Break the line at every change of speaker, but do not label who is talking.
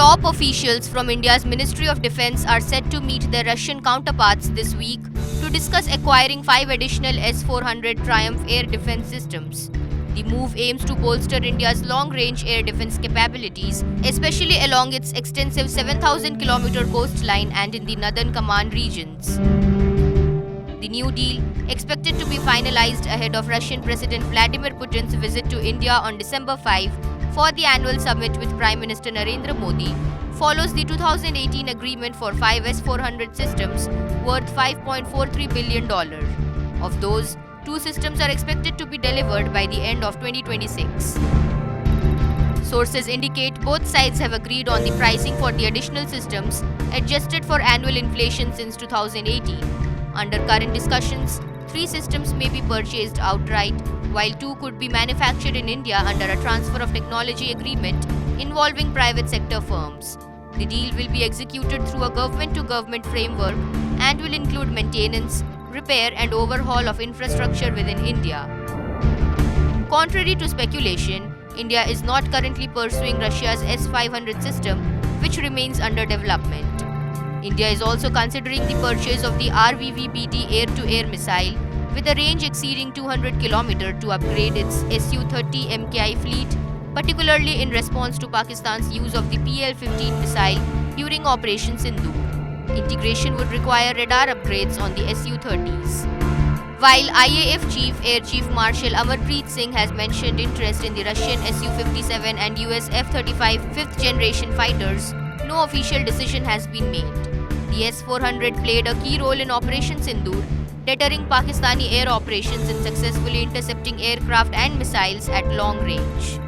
Top officials from India's Ministry of Defence are set to meet their Russian counterparts this week to discuss acquiring 5 additional S-400 Triumph air defence systems. The move aims to bolster India's long-range air defence capabilities, especially along its extensive 7,000-kilometer coastline and in the Northern Command regions. The new deal, expected to be finalized ahead of Russian President Vladimir Putin's visit to India on December 5 for the annual summit with Prime Minister Narendra Modi, follows the 2018 agreement for 5 S-400 systems worth $5.43 billion. Of those, 2 systems are expected to be delivered by the end of 2026. Sources indicate both sides have agreed on the pricing for the additional systems, adjusted for annual inflation since 2018. Under current discussions, 3 systems may be purchased outright, while 2 could be manufactured in India under a transfer of technology agreement involving private sector firms. The deal will be executed through a government-to-government framework and will include maintenance, repair and overhaul of infrastructure within India. Contrary to speculation, India is not currently pursuing Russia's S-500 system, which remains under development. India is also considering the purchase of the RVVBD air-to-air missile with a range exceeding 200 km to upgrade its Su-30 MKI fleet, particularly in response to Pakistan's use of the PL-15 missile during Operation Sindoor. Integration would require radar upgrades on the Su-30s. While IAF Chief Air Chief Marshal Amarpreet Singh has mentioned interest in the Russian Su-57 and US F-35 fifth-generation fighters, no official decision has been made. The S-400 played a key role in Operation Sindoor, deterring Pakistani air operations and successfully intercepting aircraft and missiles at long range.